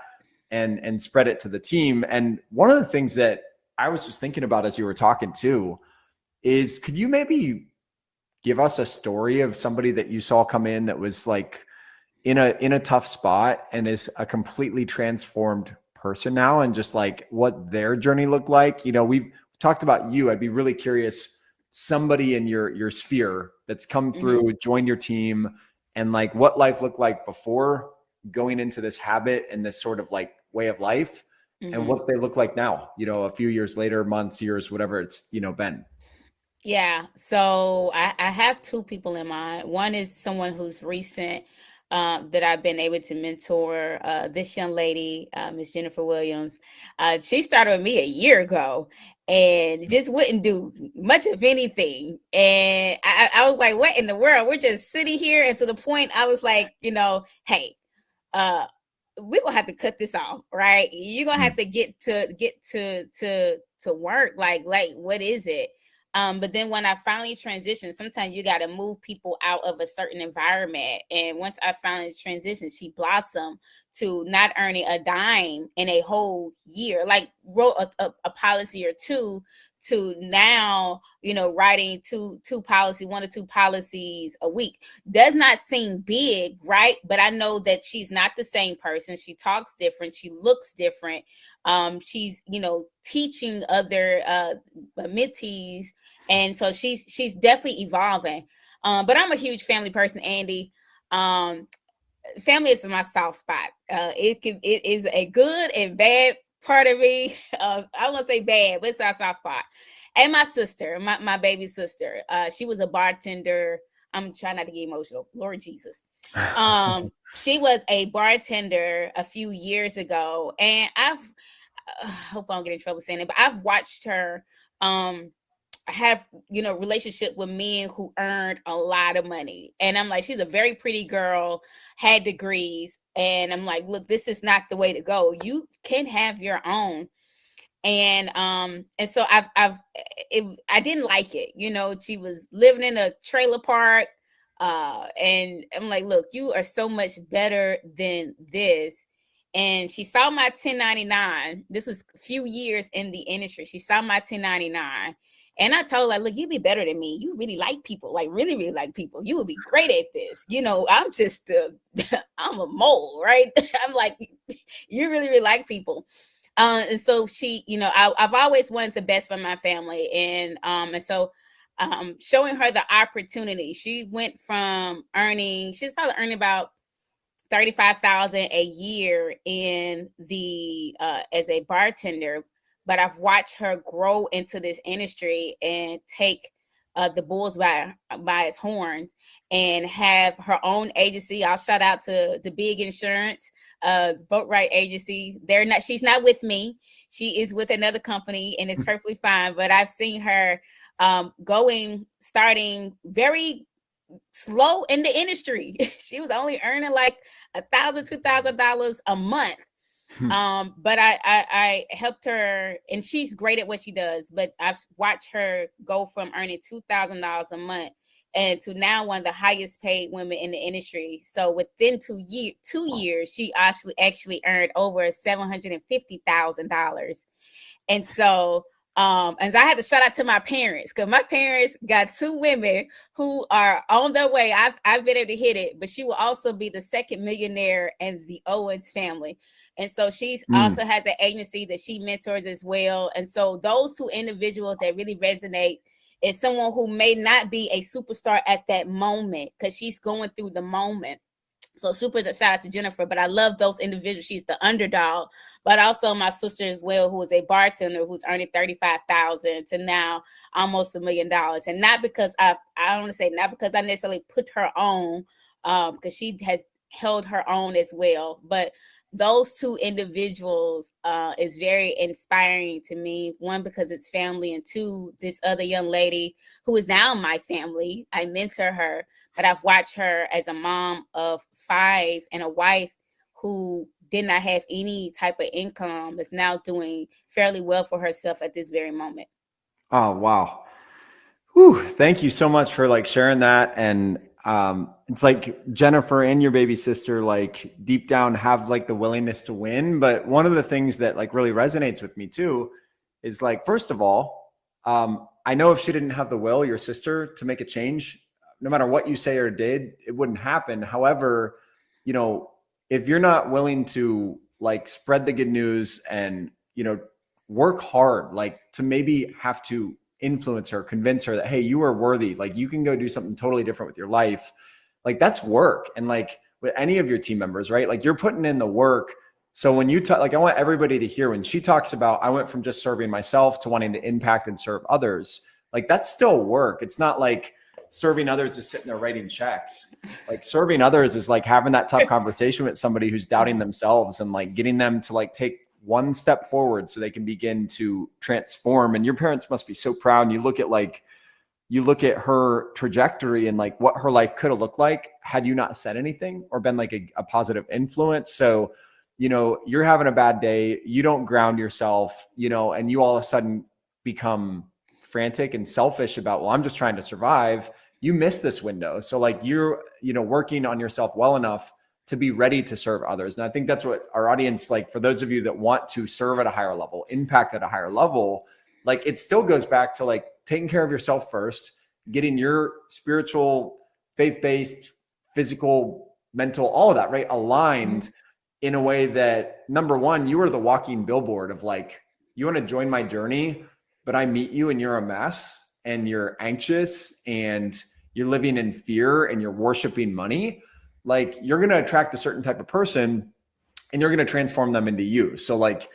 and spread it to the team. And one of the things that I was just thinking about as you were talking too is, could you maybe give us a story of somebody that you saw come in that was like in a tough spot and is a completely transformed person now, and just like what their journey looked like? You know, we've talked about you. I'd be really curious, somebody in your sphere that's come through, joined your team, and like what life looked like before going into this habit and this sort of like way of life, and what they look like now, you know, a few years later, months, years, whatever it's, you know, been. Yeah. So I have two people in mind. One is someone who's recent, that I've been able to mentor. This young lady, Miss Jennifer Williams. She started with me a year ago and just wouldn't do much of anything. And I was like, what in the world? We're just sitting here. And to the point, I was like, you know, hey, we're gonna have to cut this off, right? You're gonna have to get to work. Like what is it? But then when I finally transitioned, sometimes you got to move people out of a certain environment. And once I finally transitioned, she blossomed to not earning a dime in a whole year, like wrote a policy or two, to now, you know, writing one or two policies a week. Does not seem big, right? But I know that she's not the same person. She talks different. She looks different. She's, you know, teaching other mentees. And so she's definitely evolving. But I'm a huge family person, Andy. Family is my soft spot. It is a good and bad part of me. I won't say bad, but it's our soft spot. And my sister, my baby sister, she was a bartender. I'm trying not to get emotional. Lord Jesus. She was a bartender a few years ago, and I hope I don't get in trouble saying it, but I've watched her have, you know, relationship with men who earned a lot of money. And I'm like, she's a very pretty girl, had degrees. And I'm like, look, this is not the way to go. You can have your own. And so I didn't like it. You know, she was living in a trailer park. And I'm like, look, you are so much better than this. And she saw my 1099. This was a few years in the industry. She saw my 1099. And I told her, look, you'd be better than me. You really like people, like really, really like people. You would be great at this. You know, I'm just I'm a mole, right? I'm like, you really, really like people. And so she, you know, I've always wanted the best for my family. And so showing her the opportunity, she went from she's probably earning about $35,000 a year in the as a bartender. But I've watched her grow into this industry and take the bulls by its horns and have her own agency. I'll shout out to the Big Insurance, Boatwright Agency. She's not with me. She is with another company, and it's perfectly fine. But I've seen her starting very slow in the industry. She was only earning like $1,000, $2,000 a month. But I helped her, and she's great at what she does. But I've watched her go from earning $2,000 a month and to now one of the highest paid women in the industry. So within 2 years, she actually earned over $750,000. And so and so I had to shout out to my parents, because my parents got 2 women who are on their way. I've been able to hit it, but she will also be the second millionaire in the Owens family. And so she's also has an agency that she mentors as well. And so those 2 individuals that really resonate is someone who may not be a superstar at that moment because she's going through the moment. So super shout out to Jennifer, but I love those individuals. She's the underdog, but also my sister as well, who is a bartender who's earning $35,000 to now almost $1 million. And not because I want to say not because I necessarily put her on, because she has held her own as well. But those 2 individuals is very inspiring to me. 1, because it's family, and 2, this other young lady who is now my family. I mentor her, but I've watched her as a mom of 5 and a wife who did not have any type of income, is now doing fairly well for herself at this very moment. Oh, wow. Whew, thank you so much for like sharing that. And it's like Jennifer and your baby sister, like deep down have like the willingness to win. But one of the things that like really resonates with me too is like, first of all, I know if she didn't have the will, your sister, to make a change, no matter what you say or did, it wouldn't happen. However, you know, if you're not willing to like spread the good news and, you know, work hard, like to maybe have to influence her, convince her that, hey, you are worthy, like you can go do something totally different with your life. Like that's work. And like with any of your team members, right? Like you're putting in the work. So when you talk, like I want everybody to hear when she talks about, I went from just serving myself to wanting to impact and serve others. Like that's still work. It's not like serving others is sitting there writing checks. Like serving others is like having that tough conversation with somebody who's doubting themselves and like getting them to like take one step forward so they can begin to transform. And your parents must be so proud. And you look at her trajectory and like what her life could have looked like had you not said anything or been like a positive influence. So, you know, you're having a bad day, you don't ground yourself, you know, and you all of a sudden become frantic and selfish about, well, I'm just trying to survive. You miss this window. So like you're, you know, working on yourself well enough to be ready to serve others. And I think that's what our audience, like for those of you that want to serve at a higher level, impact at a higher level, like it still goes back to like taking care of yourself first, getting your spiritual, faith-based, physical, mental, all of that, right, aligned in a way that, number one, you are the walking billboard of like, you want to join my journey, but I meet you and you're a mess and you're anxious and you're living in fear and you're worshiping money. Like you're going to attract a certain type of person and you're going to transform them into you. So like,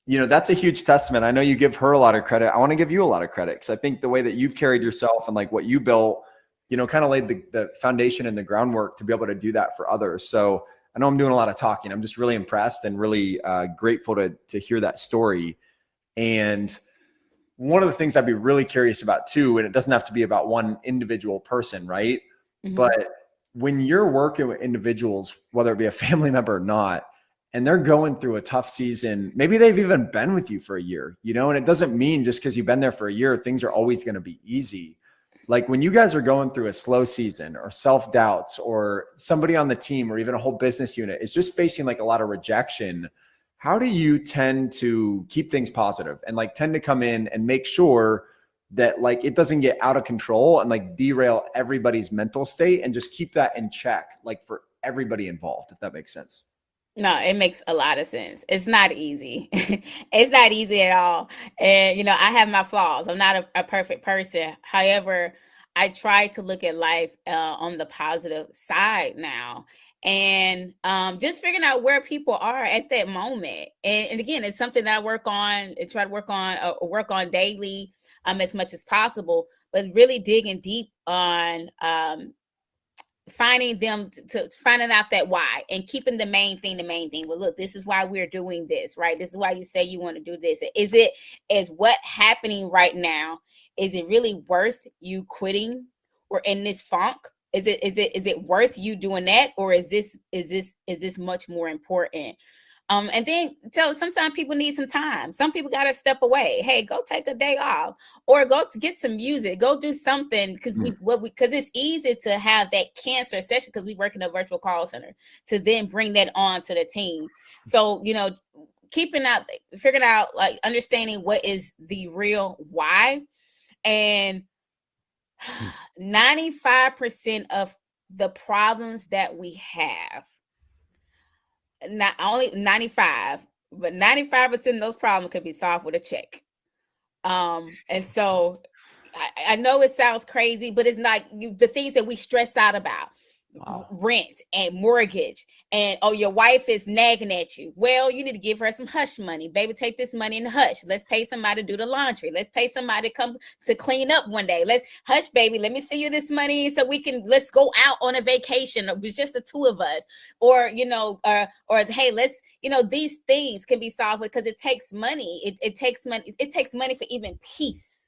you know, that's a huge testament. I know you give her a lot of credit. I want to give you a lot of credit because I think the way that you've carried yourself and like what you built, you know, kind of laid the foundation and the groundwork to be able to do that for others. So I know I'm doing a lot of talking. I'm just really impressed and really grateful to hear that story. And one of the things I'd be really curious about too, and it doesn't have to be about one individual person, right? Mm-hmm. But when you're working with individuals, whether it be a family member or not, and they're going through a tough season, maybe they've even been with you for a year, you know, and it doesn't mean just because you've been there for a year, things are always going to be easy. Like when you guys are going through a slow season or self-doubts or somebody on the team or even a whole business unit is just facing like a lot of rejection, how do you tend to keep things positive and like tend to come in and make sure that like it doesn't get out of control and like derail everybody's mental state and just keep that in check, like for everybody involved, if that makes sense? No, it makes a lot of sense. It's not easy. It's not easy at all. And, you know, I have my flaws. I'm not a perfect person. However, I try to look at life on the positive side now. and just figuring out where people are at that moment. And again, it's something that I work on and try to work on daily, as much as possible, but really digging deep on finding them to finding out that why, and keeping the main thing. Well, look, this is why we're doing this, right? This is why you say you want to do this. Is what happening right now, is it really worth you quitting or in this funk? Is it worth you doing that, or is this much more important? And then sometimes people need some time. Some people got to step away. Hey, go take a day off, or go to get some music, go do something. Because because it's easy to have that cancer session, because we work in a virtual call center, to then bring that on to the team. So, figuring out, like, understanding what is the real why. And 95% of the problems that we have, not only 95, but 95% of those problems could be solved with a check. And so I know it sounds crazy, but it's not. The things that we stress out about, rent and mortgage, and your wife is nagging at you. Well, you need to give her some hush money. Baby, take this money and hush. Let's pay somebody to do the laundry. Let's pay somebody to come to clean up one day. Let's hush, baby. Let me see you this money so let's go out on a vacation. It was just the two of us. Or, or hey, let's, these things can be solved because it takes money. It takes money. It takes money for even peace,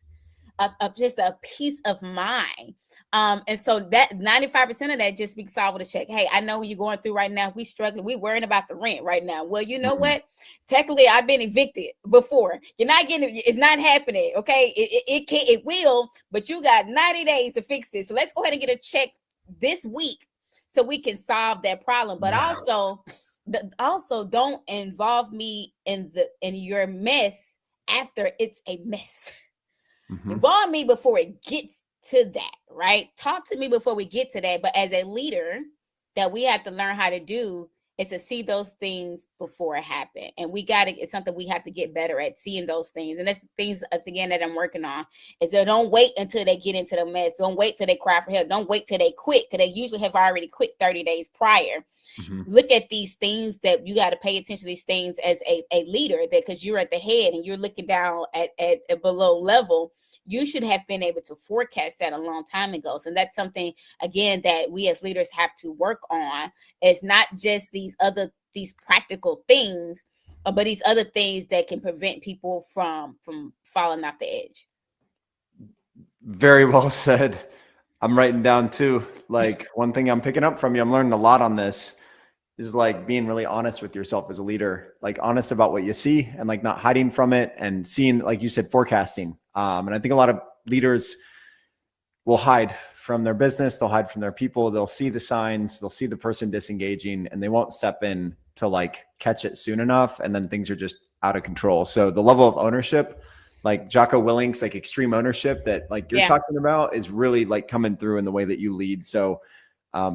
of just a peace of mind. And so that 95% of that just be solved with a check. Hey, I know what you're going through right now. We struggling. We worrying about the rent right now. Well, you know what? Technically, I've been evicted before. You're not getting it. It's not happening. Okay. It will, but you got 90 days to fix it. So let's go ahead and get a check this week so we can solve that problem. But also don't involve me in your mess after it's a mess. Involve me before it gets to that, right? Talk to me before we get to that. But as a leader, that we have to learn how to do is to see those things before it happen. And it's something we have to get better at, seeing those things. And that's things, again, that I'm working on, is that don't wait until they get into the mess. Don't wait till they cry for help. Don't wait till they quit, because they usually have already quit 30 days prior. Look at these things that you got to pay attention to, these things as a leader, that because you're at the head and you're looking down at a below level, you should have been able to forecast that a long time ago. So that's something, again, that we as leaders have to work on. It's not just these practical things, but these other things that can prevent people from falling off the edge. Very well said. I'm writing down too. Like, one thing I'm picking up from you, I'm learning a lot on this, is like being really honest with yourself as a leader, like honest about what you see and like not hiding from it, and seeing, like you said, forecasting. And I think a lot of leaders will hide from their business. They'll hide from their people. They'll see the signs. They'll see the person disengaging, and they won't step in to like catch it soon enough. And then things are just out of control. So the level of ownership, like Jocko Willink's like extreme ownership that like you're talking about, is really like coming through in the way that you lead. So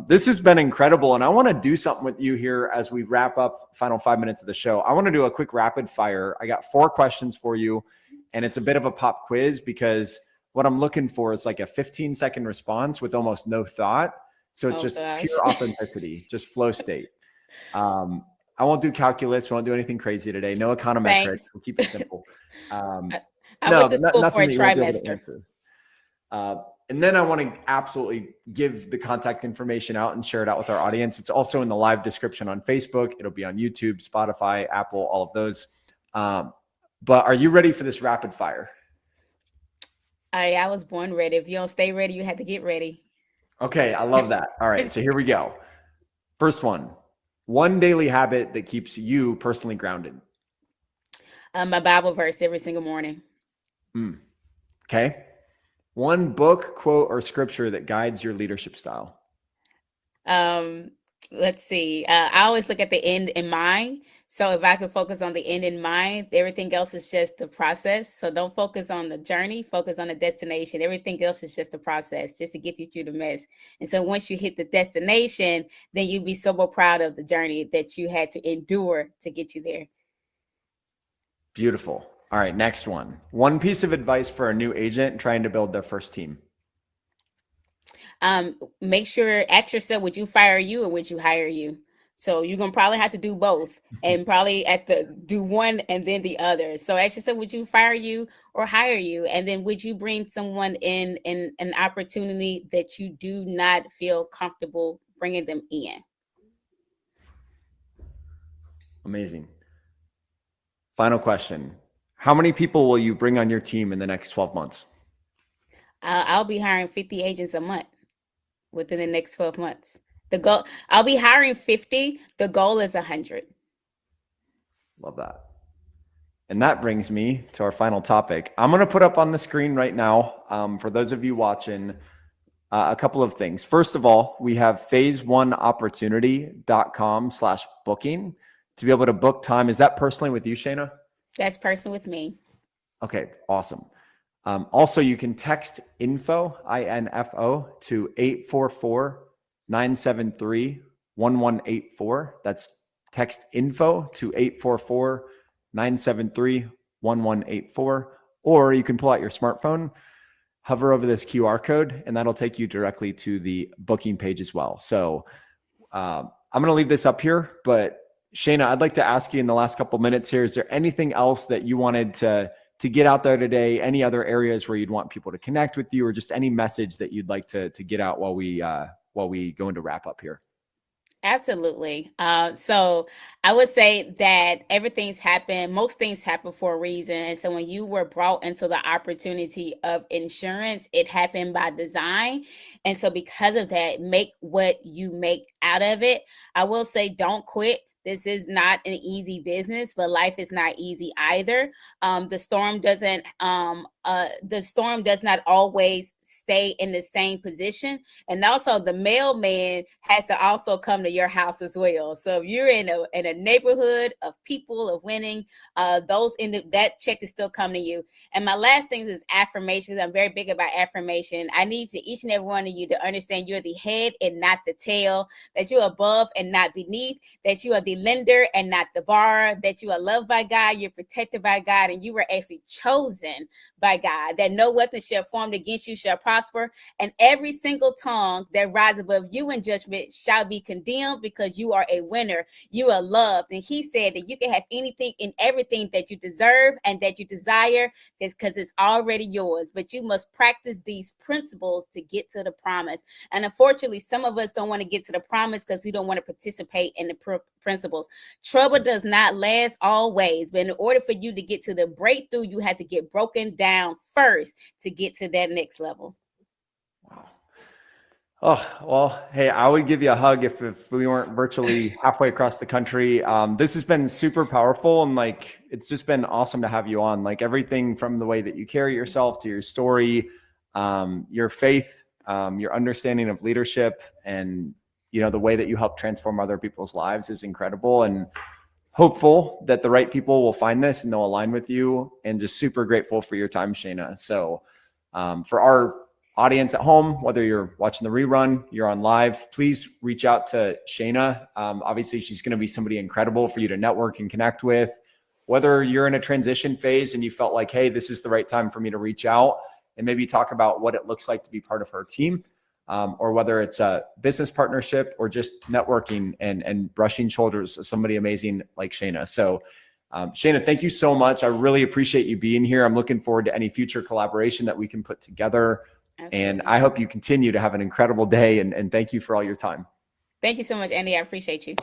this has been incredible. And I want to do something with you here as we wrap up final 5 minutes of the show. I want to do a quick rapid fire. I got 4 questions for you, and it's a bit of a pop quiz, because what I'm looking for is like a 15-second response with almost no thought. So it's pure authenticity, just flow state. I won't do calculus. We won't do anything crazy today. No econometrics. We'll keep it simple. I went to school for a trimester. And then I want to absolutely give the contact information out and share it out with our audience. It's also in the live description on Facebook. It'll be on YouTube, Spotify, Apple, all of those. But are you ready for this rapid fire? I was born ready. If you don't stay ready, you have to get ready. Okay, I love that. All right, so here we go. First one daily habit that keeps you personally grounded. My Bible verse every single morning. Okay. One book, quote, or scripture that guides your leadership style. Let's see. I always look at the end in mind. So if I could focus on the end in mind, everything else is just the process. So don't focus on the journey, focus on the destination. Everything else is just the process, just to get you through the mess. And so once you hit the destination, then you'll be so proud of the journey that you had to endure to get you there. Beautiful. All right, next one. One piece of advice for a new agent trying to build their first team. Make sure, ask yourself, would you fire you or would you hire you? So you're gonna probably have to do both, and probably do one and then the other. So ask yourself, would you fire you or hire you? And then would you bring someone in an opportunity that you do not feel comfortable bringing them in? Amazing. Final question. How many people will you bring on your team in the next 12 months? I'll be hiring 50 agents a month within the next 12 months. The goal, I'll be hiring 50. The goal is 100. Love that. And that brings me to our final topic. I'm going to put up on the screen right now, for those of you watching, a couple of things. First of all, we have phase1opportunity.com/booking to be able to book time. Is that personally with you, Shayna? That's personal with me. Okay, awesome. Also, you can text info, INFO, to 844-973-1184. That's text info to 844-973-1184. Or you can pull out your smartphone, hover over this QR code, and that'll take you directly to the booking page as well. So I'm going to leave this up here, but Shayna, I'd like to ask you in the last couple minutes here, is there anything else that you wanted to get out there today? Any other areas where you'd want people to connect with you, or just any message that you'd like to get out while we go into wrap up here? Absolutely. So I would say that most things happen for a reason. And so when you were brought into the opportunity of insurance, it happened by design. And so because of that, make what you make out of it. I will say, don't quit. This is not an easy business, but life is not easy either. The storm does not always stay in the same position. And also the mailman has to also come to your house as well. So if you're in a neighborhood of people of winning, that check is still coming to you. And my last thing is affirmations. I'm very big about affirmation. I need each and every one of you to understand you're the head and not the tail, that you're above and not beneath, that you are the lender and not the borrower, that you are loved by God, you're protected by God, and you were actually chosen by God, that no weapon shall formed against you shall prosper, and every single tongue that rises above you in judgment shall be condemned, because you are a winner, you are loved. And he said that you can have anything and everything that you deserve and that you desire, because it's already yours. But you must practice these principles to get to the promise. And unfortunately, some of us don't want to get to the promise because we don't want to participate in the principles. Trouble does not last always, but in order for you to get to the breakthrough, you have to get broken down first to get to that next level. Wow. Oh, well, hey, I would give you a hug if we weren't virtually halfway across the country. This has been super powerful, and it's just been awesome to have you on. Everything from the way that you carry yourself to your story, your faith, your understanding of leadership, and the way that you help transform other people's lives is incredible, and hopeful that the right people will find this and they'll align with you, and just super grateful for your time, Shayna. So for our audience at home, whether you're watching the rerun, you're on live, please reach out to Shayna. Obviously, she's going to be somebody incredible for you to network and connect with. Whether you're in a transition phase and you felt like, hey, this is the right time for me to reach out and maybe talk about what it looks like to be part of her team, or whether it's a business partnership or just networking and brushing shoulders with somebody amazing like Shayna. So Shayna, thank you so much. I really appreciate you being here. I'm looking forward to any future collaboration that we can put together. Absolutely. And I hope you continue to have an incredible day, and thank you for all your time. Thank you so much, Andy. I appreciate you.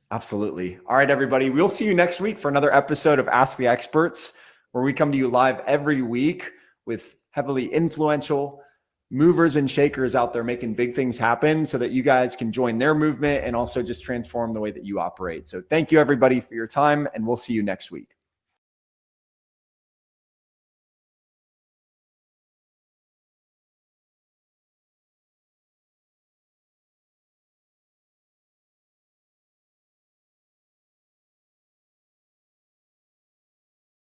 Absolutely. All right, everybody. We'll see you next week for another episode of Ask the Experts, where we come to you live every week with heavily influential movers and shakers out there making big things happen so that you guys can join their movement and also just transform the way that you operate. So thank you, everybody, for your time, and we'll see you next week.